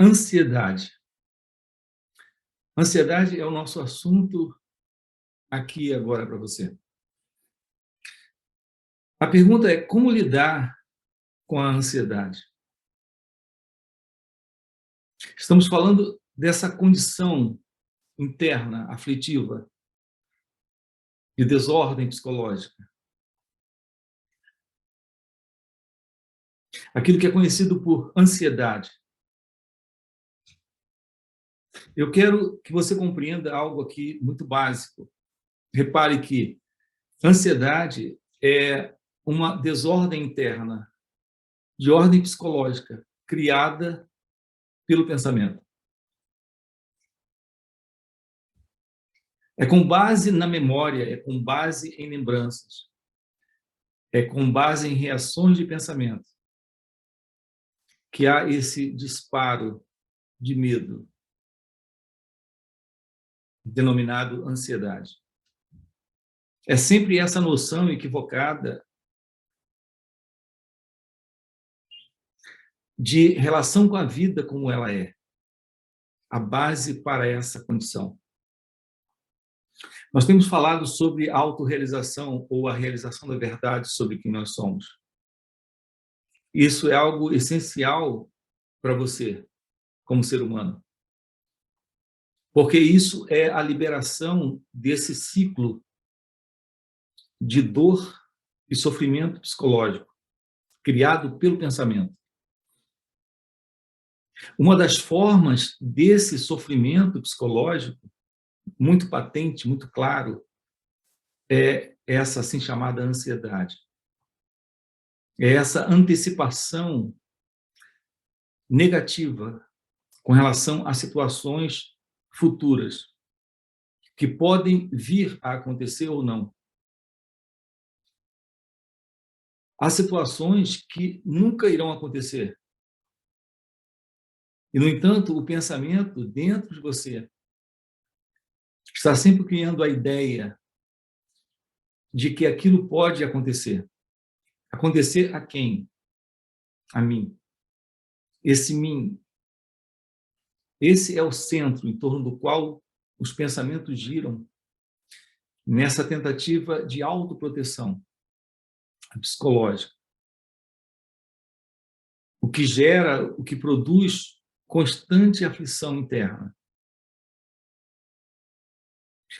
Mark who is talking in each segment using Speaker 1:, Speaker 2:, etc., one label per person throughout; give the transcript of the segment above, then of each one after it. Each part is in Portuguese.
Speaker 1: Ansiedade. Ansiedade é o nosso assunto aqui e agora para você. A pergunta é como lidar com a ansiedade? Estamos falando dessa condição interna, aflitiva, de desordem psicológica. Aquilo que é conhecido por ansiedade. Eu quero que você compreenda algo aqui muito básico. Repare que ansiedade é uma desordem interna, de ordem psicológica, criada pelo pensamento. É com base na memória, é com base em lembranças, é com base em reações de pensamento que há esse disparo de medo, denominado ansiedade. É sempre essa noção equivocada de relação com a vida como ela é, a base para essa condição. Nós temos falado sobre a autorrealização ou a realização da verdade sobre quem nós somos. Isso é algo essencial para você, como ser humano. Porque isso é a liberação desse ciclo de dor e sofrimento psicológico, criado pelo pensamento. Uma das formas desse sofrimento psicológico, muito patente, muito claro, é essa assim chamada ansiedade. É essa antecipação negativa com relação a situações futuras que podem vir a acontecer ou não. Há situações que nunca irão acontecer. E, no entanto, o pensamento dentro de você está sempre criando a ideia de que aquilo pode acontecer. Acontecer a quem? A mim. Esse mim. Esse é o centro em torno do qual os pensamentos giram nessa tentativa de autoproteção psicológica. O que gera, o que produz constante aflição interna.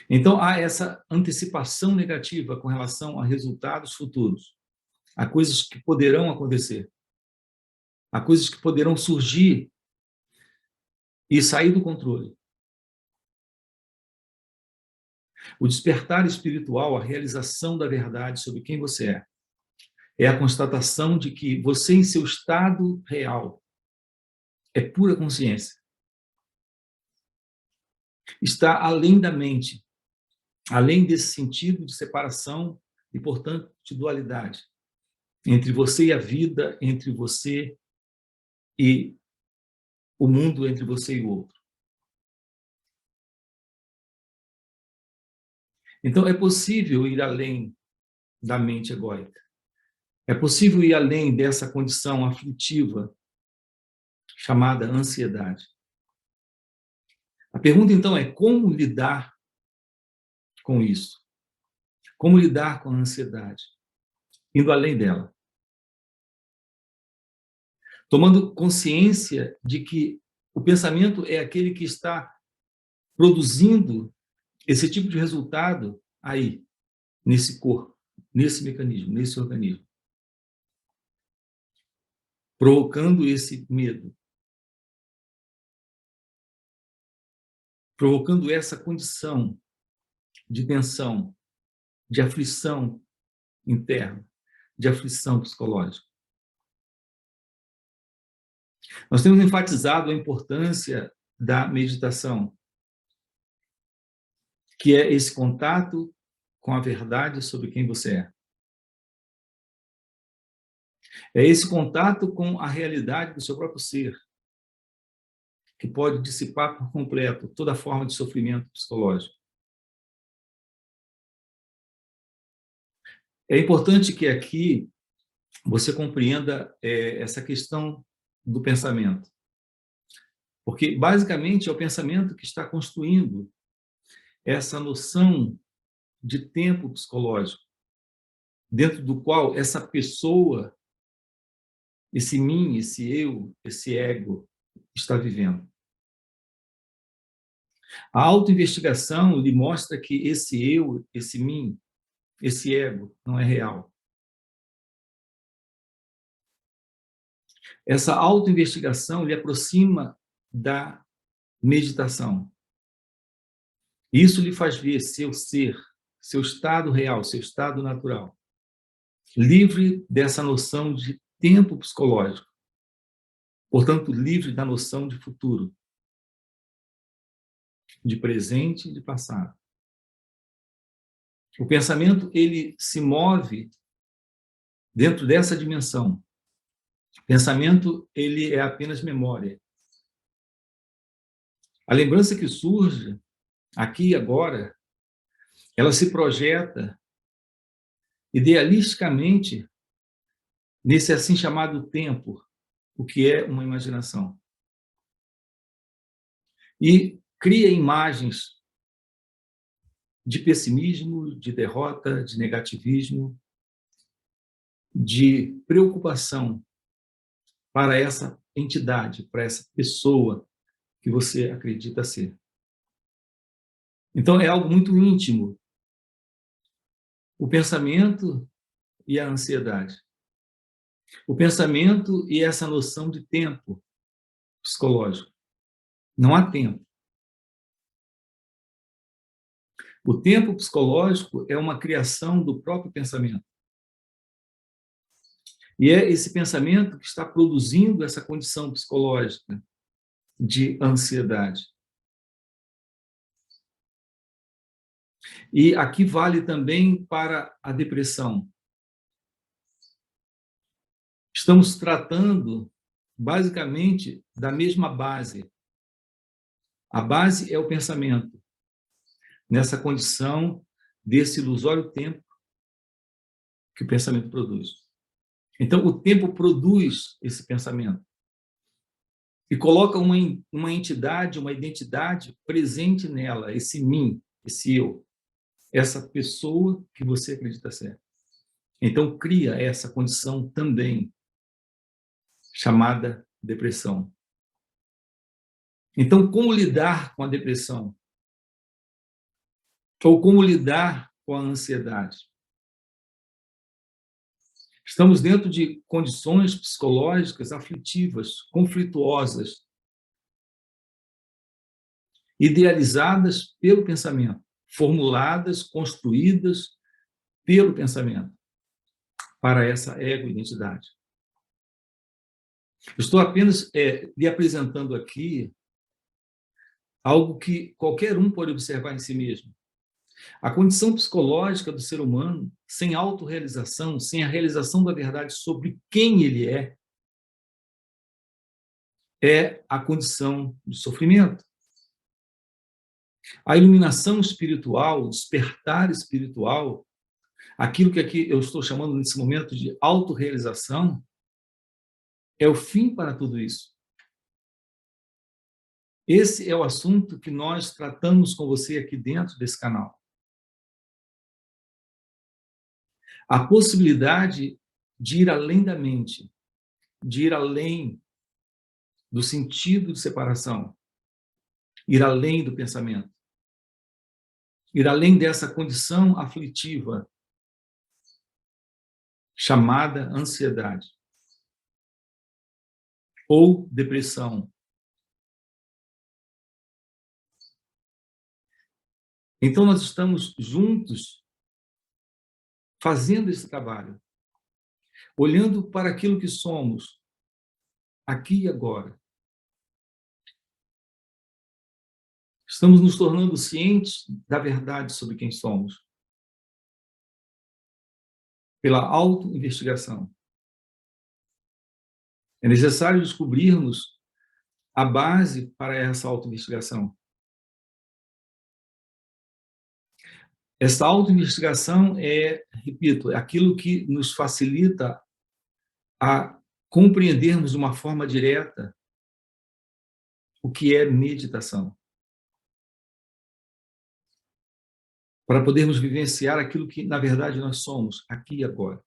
Speaker 1: Então, há essa antecipação negativa com relação a resultados futuros, a coisas que poderão acontecer, a coisas que poderão surgir e sair do controle. O despertar espiritual, a realização da verdade sobre quem você é a constatação de que você, em seu estado real, é pura consciência. Está além da mente, além desse sentido de separação e, portanto, de dualidade entre você e a vida, entre você e o mundo, entre você e o outro. Então, é possível ir além da mente egóica. É possível ir além dessa condição aflitiva chamada ansiedade. A pergunta, então, é como lidar com isso? Como lidar com a ansiedade? Indo além dela. Tomando consciência de que o pensamento é aquele que está produzindo esse tipo de resultado aí, nesse corpo, nesse mecanismo, nesse organismo. Provocando esse medo. Provocando essa condição de tensão, de aflição interna, de aflição psicológica. Nós temos enfatizado a importância da meditação, que é esse contato com a verdade sobre quem você é. É esse contato com a realidade do seu próprio ser, que pode dissipar por completo toda forma de sofrimento psicológico. É importante que aqui você compreenda essa questão do pensamento. Porque, basicamente, é o pensamento que está construindo essa noção de tempo psicológico, dentro do qual essa pessoa, esse mim, esse eu, esse ego, está vivendo. A autoinvestigação lhe mostra que esse eu, esse mim, esse ego não é real. Essa autoinvestigação lhe aproxima da meditação. Isso lhe faz ver seu ser, seu estado real, seu estado natural, livre dessa noção de tempo psicológico, portanto, livre da noção de futuro, de presente e de passado. O pensamento, ele se move dentro dessa dimensão. O pensamento, ele é apenas memória. A lembrança que surge aqui e agora, ela se projeta idealisticamente nesse assim chamado tempo, o que é uma imaginação. E cria imagens de pessimismo, de derrota, de negativismo, de preocupação para essa entidade, para essa pessoa que você acredita ser. Então, é algo muito íntimo, o pensamento e a ansiedade. O pensamento e essa noção de tempo psicológico. Não há tempo. O tempo psicológico é uma criação do próprio pensamento. E é esse pensamento que está produzindo essa condição psicológica de ansiedade. E aqui vale também para a depressão. Estamos tratando, basicamente, da mesma base. A base é o pensamento, nessa condição desse ilusório tempo que o pensamento produz. Então, o tempo produz esse pensamento e coloca uma entidade, uma identidade presente nela, esse mim, esse eu, essa pessoa que você acredita ser. Então, cria essa condição também, chamada depressão. Então, como lidar com a depressão? Ou como lidar com a ansiedade? Estamos dentro de condições psicológicas aflitivas, conflituosas, idealizadas pelo pensamento, formuladas, construídas pelo pensamento, para essa ego-identidade. Estou apenas lhe apresentando aqui algo que qualquer um pode observar em si mesmo. A condição psicológica do ser humano, sem autorrealização, sem a realização da verdade sobre quem ele é a condição de sofrimento. A iluminação espiritual, o despertar espiritual, aquilo que aqui eu estou chamando nesse momento de autorrealização, é o fim para tudo isso. Esse é o assunto que nós tratamos com você aqui dentro desse canal. A possibilidade de ir além da mente, de ir além do sentido de separação, ir além do pensamento, ir além dessa condição aflitiva chamada ansiedade ou depressão. Então, nós estamos juntos fazendo esse trabalho, olhando para aquilo que somos, aqui e agora. Estamos nos tornando cientes da verdade sobre quem somos, pela autoinvestigação. É necessário descobrirmos a base para essa autoinvestigação. Essa autoinvestigação repito, é aquilo que nos facilita a compreendermos de uma forma direta o que é meditação, para podermos vivenciar aquilo que, na verdade, nós somos, aqui e agora.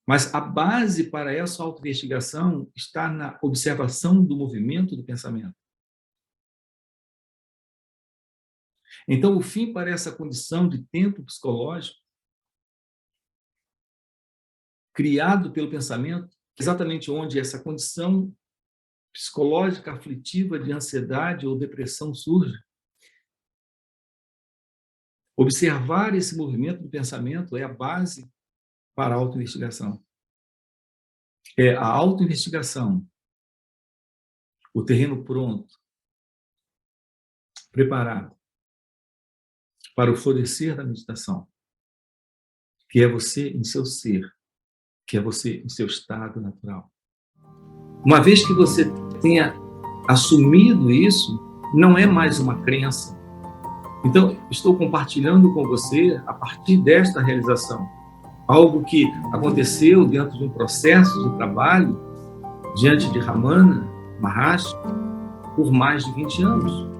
Speaker 1: Mas a base para essa autoinvestigação está na observação do movimento do pensamento. Então, o fim para essa condição de tempo psicológico, criado pelo pensamento, exatamente onde essa condição psicológica aflitiva de ansiedade ou depressão surge. Observar esse movimento do pensamento é a base para a autoinvestigação. É a autoinvestigação, o terreno pronto, preparado para o florescer da meditação, que é você em seu ser, que é você em seu estado natural. Uma vez que você tenha assumido isso, não é mais uma crença. Então, estou compartilhando com você, a partir desta realização, algo que aconteceu dentro de um processo de trabalho, diante de Ramana Maharshi, por mais de 20 anos.